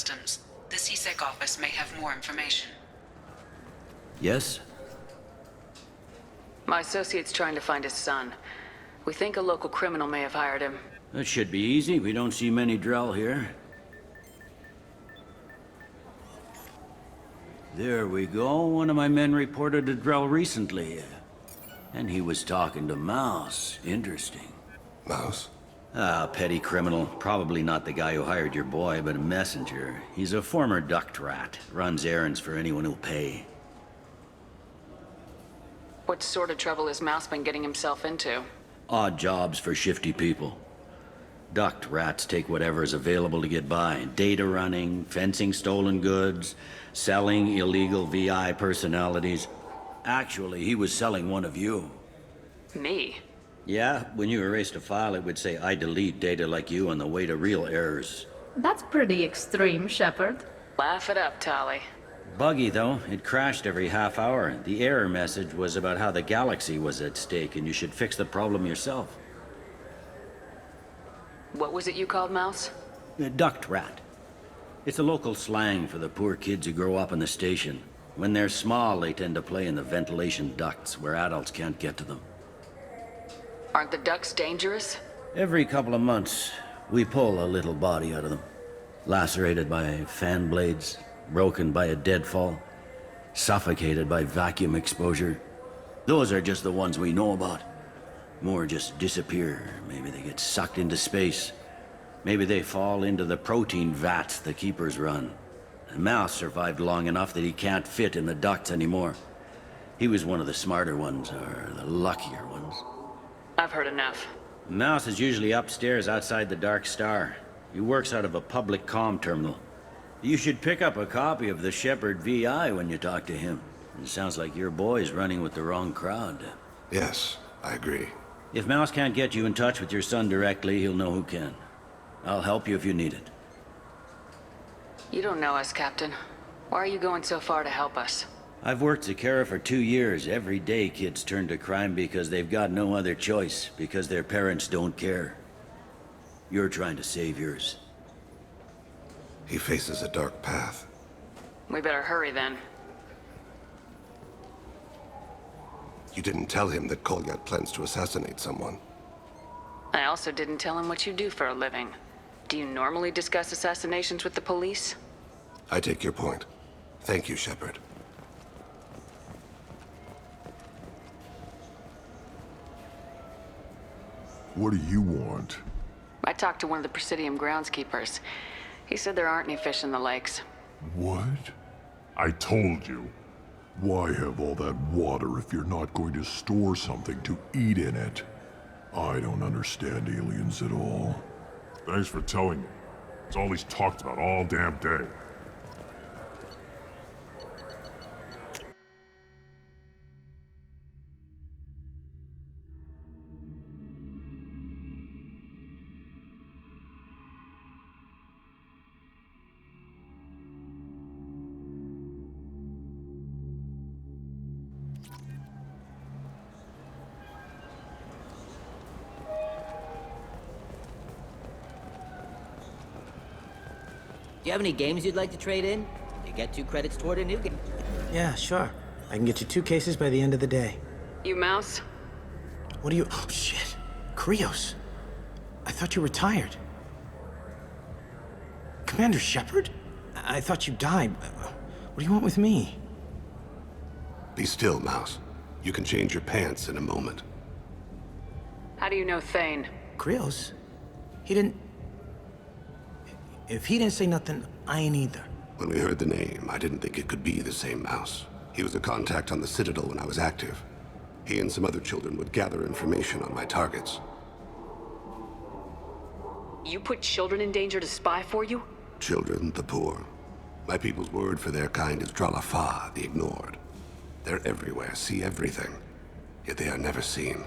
systems. The CSEC office may have more information. Yes? My associate's trying to find his son. We think a local criminal may have hired him. That should be easy. We don't see many Drell here. There we go. One of my men reported a Drell recently. And he was talking to Mouse. Interesting. Mouse? Ah, petty criminal. Probably not the guy who hired your boy, but a messenger. He's a former duct rat. Runs errands for anyone who'll pay. What sort of trouble has Mouse been getting himself into? Odd jobs for shifty people. Duct rats take whatever is available to get by. Data running, fencing stolen goods, selling illegal VI personalities. Actually, he was selling one of you. Me? Yeah, when you erased a file, it would say, I delete data like you on the way to real errors. That's pretty extreme, Shepard. Laugh it up, Tali. Buggy, though. It crashed every half hour. The error message was about how the galaxy was at stake, and you should fix the problem yourself. What was it you called Mouse? A duct rat. It's a local slang for the poor kids who grow up in the station. When they're small, they tend to play in the ventilation ducts where adults can't get to them. Aren't the ducks dangerous? Every couple of months, we pull a little body out of them. Lacerated by fan blades, broken by a deadfall, suffocated by vacuum exposure. Those are just the ones we know about. More just disappear. Maybe they get sucked into space. Maybe they fall into the protein vats the keepers run. And Mouse survived long enough that he can't fit in the ducts anymore. He was one of the smarter ones, or the luckier ones. I've heard enough. Mouse is usually upstairs outside the Dark Star. He works out of a public comm terminal. You should pick up a copy of the Shepard VI when you talk to him. It sounds like your boy's running with the wrong crowd. Yes, I agree. If Mouse can't get you in touch with your son directly, he'll know who can. I'll help you if you need it. You don't know us, Captain. Why are you going so far to help us? I've worked Zakera for 2 years. Every day kids turn to crime because they've got no other choice, because their parents don't care. You're trying to save yours. He faces a dark path. We better hurry then. You didn't tell him that Kolyat plans to assassinate someone. I also didn't tell him what you do for a living. Do you normally discuss assassinations with the police? I take your point. Thank you, Shepard. What do you want? I talked to one of the Presidium groundskeepers. He said there aren't any fish in the lakes. What? I told you. Why have all that water if you're not going to store something to eat in it? I don't understand aliens at all. Thanks for telling me. It's all he's talked about all damn day. Do you have any games you'd like to trade in? You get 2 credits toward a new game. Yeah, sure. I can get you 2 cases by the end of the day. You Mouse? What do you... Oh, shit. Krios. I thought you were retired. Commander Shepard? I thought you died. What do you want with me? Be still, Mouse. You can change your pants in a moment. How do you know Thane? Krios? He didn't... If he didn't say nothing, I ain't either. When we heard the name, I didn't think it could be the same Mouse. He was a contact on the Citadel when I was active. He and some other children would gather information on my targets. You put children in danger to spy for you? Children, the poor. My people's word for their kind is Dralafa, the ignored. They're everywhere, see everything. Yet they are never seen.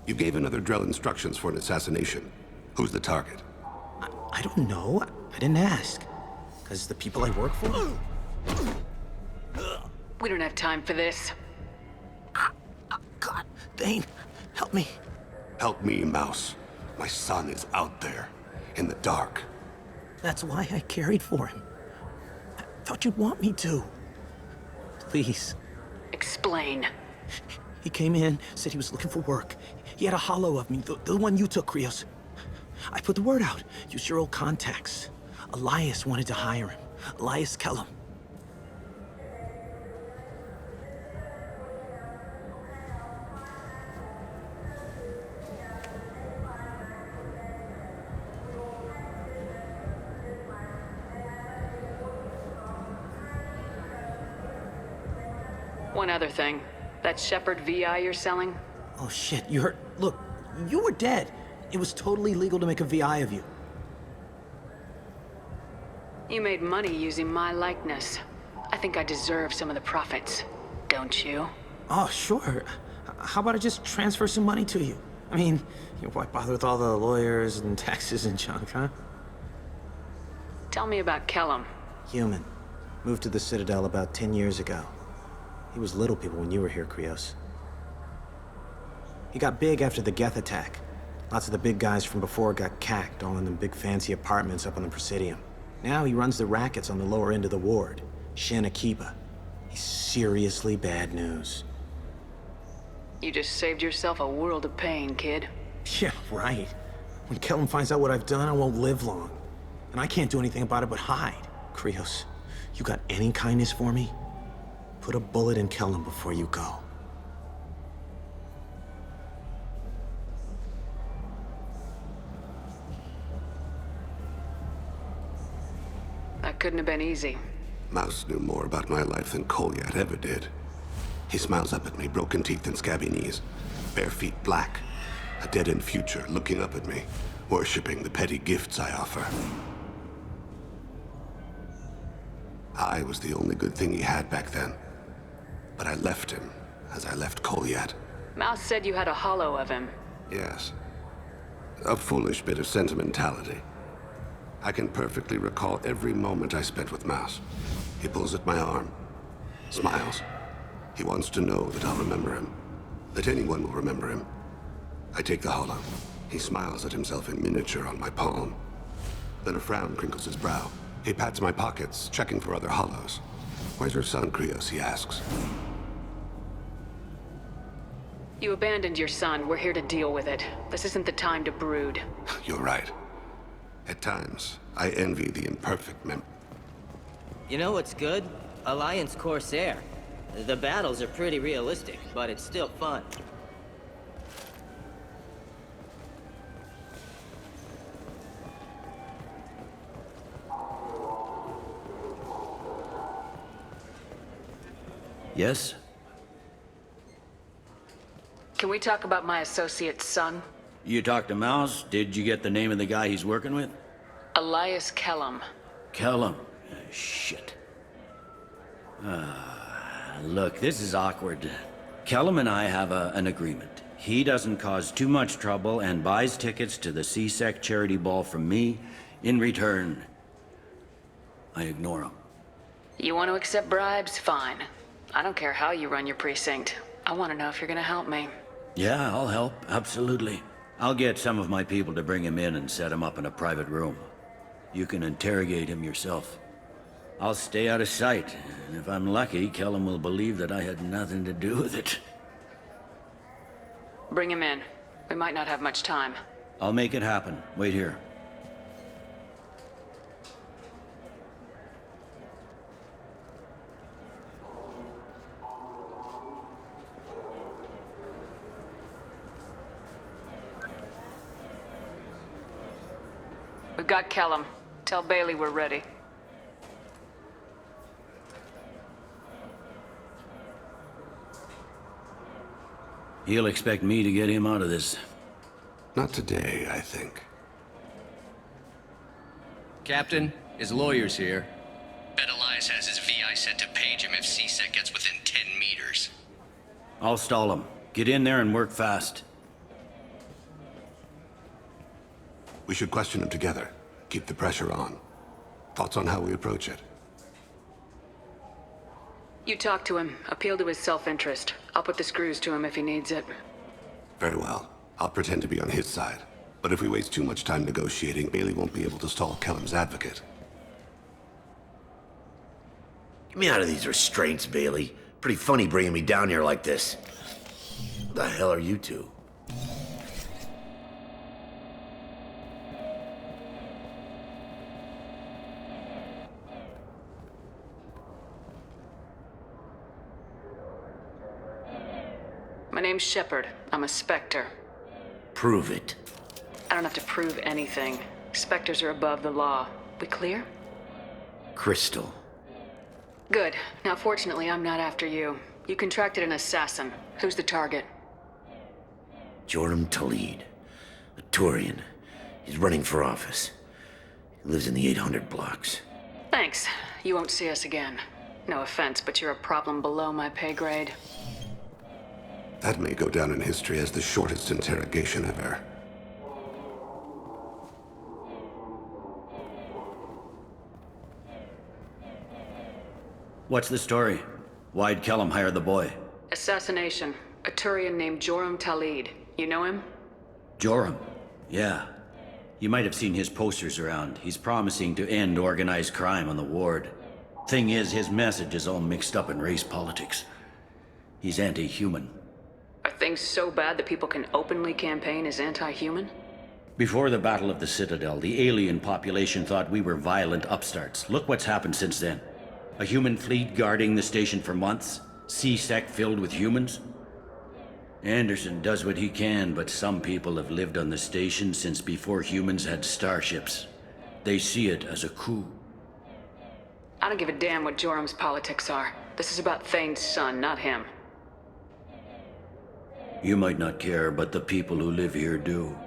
You gave another Drell instructions for an assassination. Who's the target? I don't know. I didn't ask. Because the people I work for? We don't have time for this. God, Thane, help me. Help me, Mouse. My son is out there, in the dark. That's why I carried for him. I thought you'd want me to. Please. Explain. He came in, said he was looking for work. He had a holo of me, the one you took, Krios. I put the word out. Use your old contacts. Elias wanted to hire him. Elias Kellum. One other thing. That Shepherd VI you're selling? Oh shit, you heard? Look, you were dead. It was totally legal to make a VI of you. You made money using my likeness. I think I deserve some of the profits, don't you? Oh, sure. How about I just transfer some money to you? I mean, why bother with all the lawyers and taxes and junk, huh? Tell me about Kellum. Human. Moved to the Citadel about 10 years ago. He was Little People when you were here, Krios. He got big after the Geth attack. Lots of the big guys from before got cacked, all in them big fancy apartments up on the Presidium. Now he runs the rackets on the lower end of the ward, Shin Akiba. He's seriously bad news. You just saved yourself a world of pain, kid. Yeah, right. When Kellum finds out what I've done, I won't live long. And I can't do anything about it but hide. Krios, you got any kindness for me? Put a bullet in Kellum before you go. That couldn't have been easy. Mouse knew more about my life than Kolyat ever did. He smiles up at me, broken teeth and scabby knees. Bare feet black. A dead-end future looking up at me, worshipping the petty gifts I offer. I was the only good thing he had back then. But I left him, as I left Kolyat. Mouse said you had a holo of him. Yes. A foolish bit of sentimentality. I can perfectly recall every moment I spent with Mouse. He pulls at my arm, smiles. He wants to know that I'll remember him, that anyone will remember him. I take the holo. He smiles at himself in miniature on my palm. Then a frown crinkles his brow. He pats my pockets, checking for other holos. Where's your son, Krios? He asks. You abandoned your son. We're here to deal with it. This isn't the time to brood. You're right. At times, I envy the imperfect You know what's good? Alliance Corsair. The battles are pretty realistic, but it's still fun. Yes? Can we talk about my associate's son? You talked to Mouse? Did you get the name of the guy he's working with? Elias Kellum. Kellum. Shit. Look, this is awkward. Kellum and I have an agreement. He doesn't cause too much trouble and buys tickets to the C-Sec charity ball from me. In return, I ignore him. You want to accept bribes? Fine. I don't care how you run your precinct. I want to know if you're gonna help me. Yeah, I'll help. Absolutely. I'll get some of my people to bring him in and set him up in a private room. You can interrogate him yourself. I'll stay out of sight, and if I'm lucky, Kellum will believe that I had nothing to do with it. Bring him in. We might not have much time. I'll make it happen. Wait here. We've got Kellum. Tell Bailey we're ready. He'll expect me to get him out of this. Not today, I think. Captain, his lawyer's here. Bet Elias has his VI set to page him if C-Sec gets within 10 meters. I'll stall him. Get in there and work fast. We should question him together. Keep the pressure on. Thoughts on how we approach it? You talk to him. Appeal to his self-interest. I'll put the screws to him if he needs it. Very well. I'll pretend to be on his side. But if we waste too much time negotiating, Bailey won't be able to stall Kellum's advocate. Get me out of these restraints, Bailey. Pretty funny bringing me down here like this. Who the hell are you two? My name's Shepard. I'm a Spectre. Prove it. I don't have to prove anything. Spectres are above the law. We clear? Crystal. Good. Now, fortunately, I'm not after you. You contracted an assassin. Who's the target? Joram Talid. A Turian. He's running for office. He lives in the 800 blocks. Thanks. You won't see us again. No offense, but you're a problem below my pay grade. That may go down in history as the shortest interrogation ever. What's the story? Why'd Kellum hire the boy? Assassination. A Turian named Joram Talid. You know him? Joram? Yeah. You might have seen his posters around. He's promising to end organized crime on the ward. Thing is, his message is all mixed up in race politics. He's anti-human. Are things so bad that people can openly campaign as anti-human? Before the Battle of the Citadel, the alien population thought we were violent upstarts. Look what's happened since then. A human fleet guarding the station for months. C-Sec filled with humans. Anderson does what he can, but some people have lived on the station since before humans had starships. They see it as a coup. I don't give a damn what Joram's politics are. This is about Thane's son, not him. You might not care, but the people who live here do.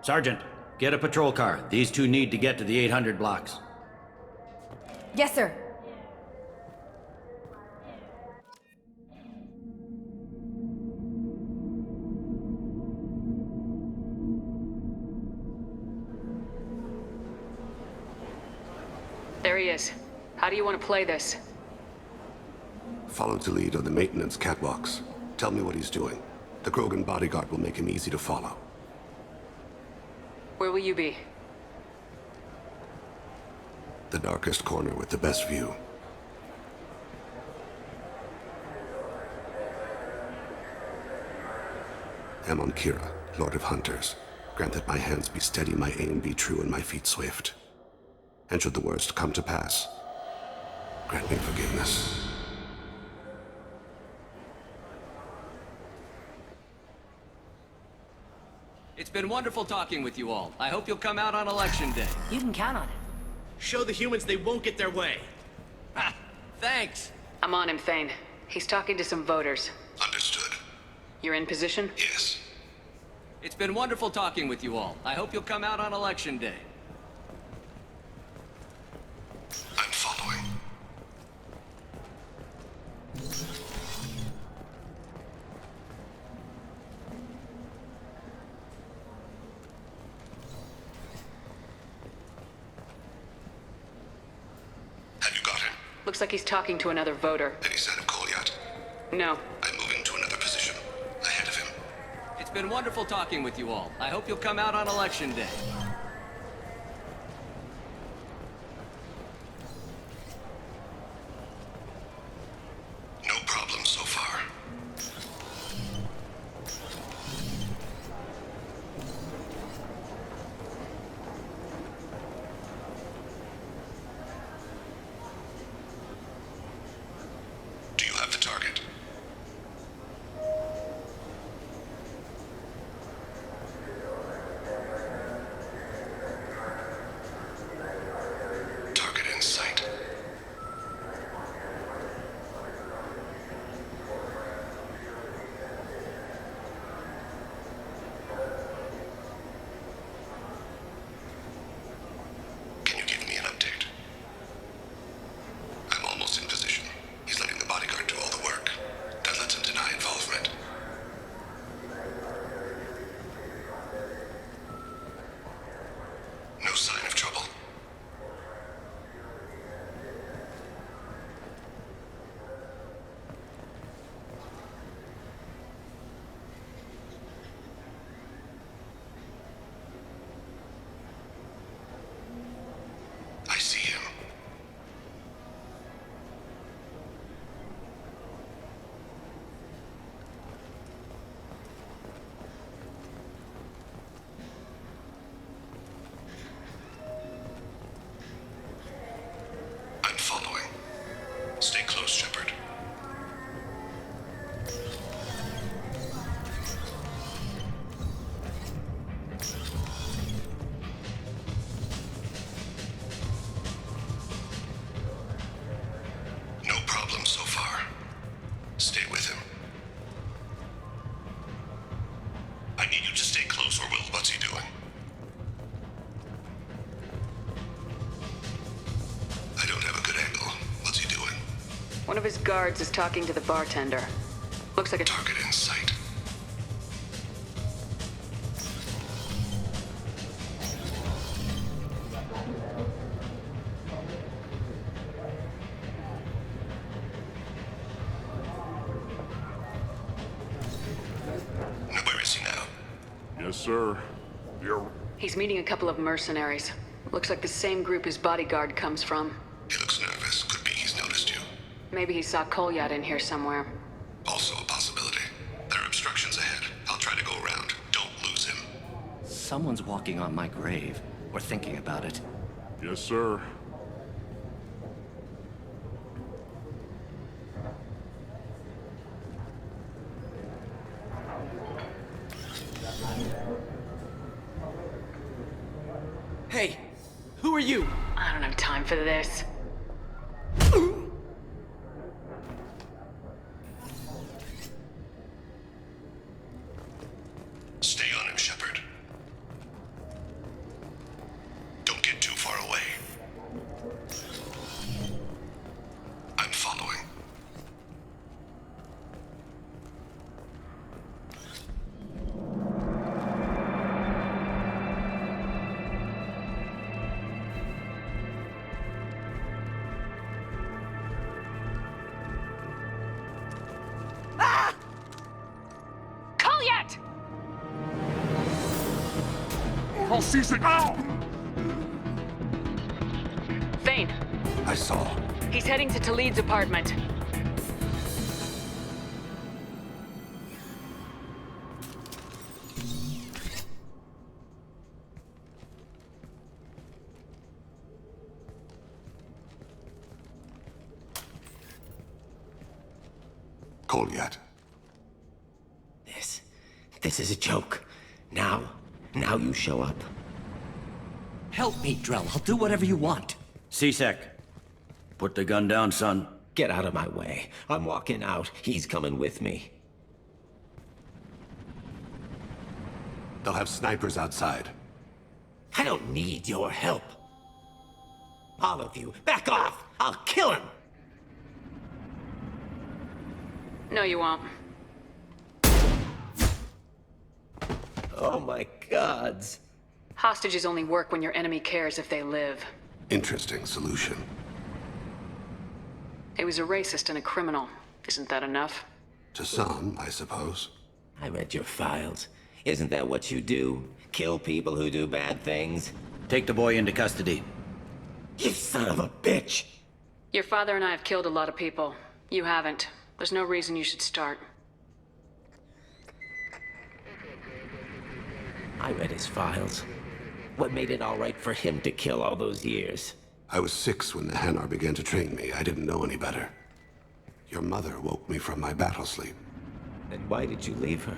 Sergeant, get a patrol car. These two need to get to the 800 blocks. Yes, sir. There he is. How do you want to play this? Follow Talid on the maintenance catwalks. Tell me what he's doing. The Krogan bodyguard will make him easy to follow. Where will you be? The darkest corner with the best view. Amon Kira, Lord of Hunters. Grant that my hands be steady, my aim be true, and my feet swift. And should the worst come to pass, grant me forgiveness. It's been wonderful talking with you all. I hope you'll come out on election day. You can count on it. Show the humans they won't get their way. Ha! Thanks! I'm on him, Thane. He's talking to some voters. Understood. You're in position? Yes. It's been wonderful talking with you all. I hope you'll come out on election day. I'm following. Have you got him? Looks like he's talking to another voter. Any sign of call yet? No. I'm moving to another position. Ahead of him. It's been wonderful talking with you all. I hope you'll come out on election day. No problem so far. Do you have the target? One of his guards is talking to the bartender. Looks like a Target in sight. Where is he now? Yes, sir. You're... He's meeting a couple of mercenaries. Looks like the same group his bodyguard comes from. He looks nervous. Could be he's noticed you. Maybe he saw Kolyat in here somewhere. Also a possibility. There are obstructions ahead. I'll try to go around. Don't lose him. Someone's walking on my grave, or thinking about it. Yes, sir. Hey, who are you? I don't have time for this. Stay on him, Shepard. Don't get too far away. I'm following. Kolyat! Call C-Sec now! Thane, I saw. he's heading to Talid's apartment. Kolyat. This is a joke. Now you show up. Help me, Drell. I'll do whatever you want. C-Sec, put the gun down, son. Get out of my way. I'm walking out. He's coming with me. They'll have snipers outside. I don't need your help. All of you, back off! I'll kill him! No, you won't. Oh my gods. Hostages only work when your enemy cares if they live. Interesting solution. He was a racist and a criminal. Isn't that enough? To some, I suppose. I read your files. Isn't that what you do? Kill people who do bad things? Take the boy into custody. You son of a bitch! Your father and I have killed a lot of people. You haven't. There's no reason you should start. I read his files. What made it all right for him to kill all those years? I was 6 when the Hanar began to train me. I didn't know any better. Your mother woke me from my battle sleep. Then why did you leave her?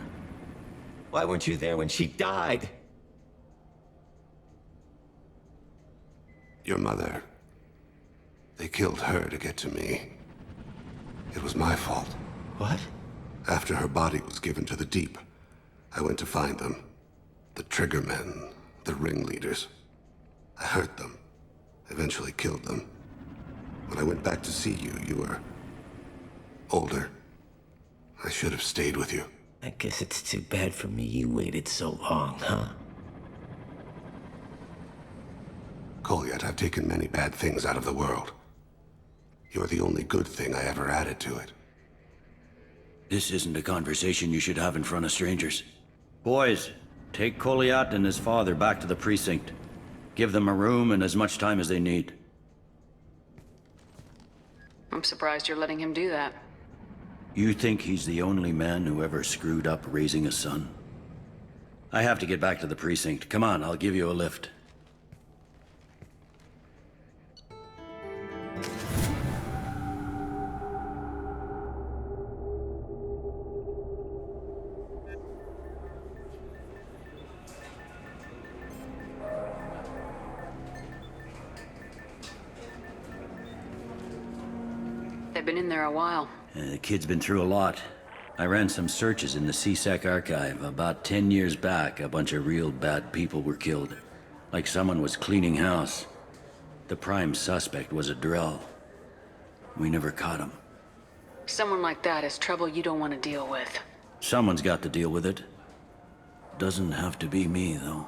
Why weren't you there when she died? Your mother. They killed her to get to me. It was my fault. What? After her body was given to the Deep, I went to find them. The Triggermen, the ringleaders. I hurt them. Eventually killed them. When I went back to see you, you were... older. I should have stayed with you. I guess it's too bad for me you waited so long, huh? Kolyat, I've taken many bad things out of the world. You're the only good thing I ever added to it. This isn't a conversation you should have in front of strangers. Boys, take Kolyat and his father back to the precinct. Give them a room and as much time as they need. I'm surprised you're letting him do that. You think he's the only man who ever screwed up raising a son? I have to get back to the precinct. Come on, I'll give you a lift. They've been in there a while. The kid's been through a lot. I ran some searches in the C-Sec archive. About 10 years back, a bunch of real bad people were killed. Like someone was cleaning house. The prime suspect was a Drell. We never caught him. Someone like that is trouble you don't want to deal with. Someone's got to deal with it. Doesn't have to be me, though.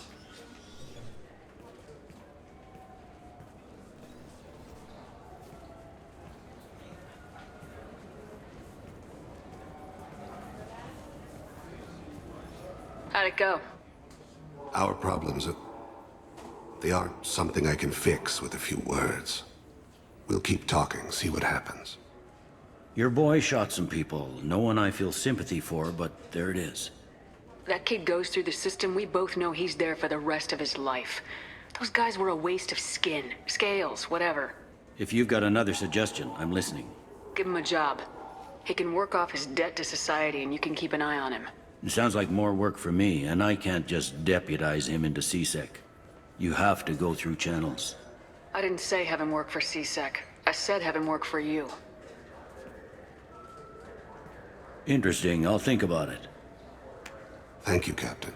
How'd it go? Our problems they aren't something I can fix with a few words. We'll keep talking, see what happens. Your boy shot some people. No one I feel sympathy for, but there it is. That kid goes through the system, we both know he's there for the rest of his life. Those guys were a waste of skin, scales, whatever. If you've got another suggestion, I'm listening. Give him a job. He can work off his debt to society and you can keep an eye on him. It sounds like more work for me, and I can't just deputize him into CSEC. You have to go through channels. I didn't say have him work for CSEC. I said have him work for you. Interesting. I'll think about it. Thank you, Captain.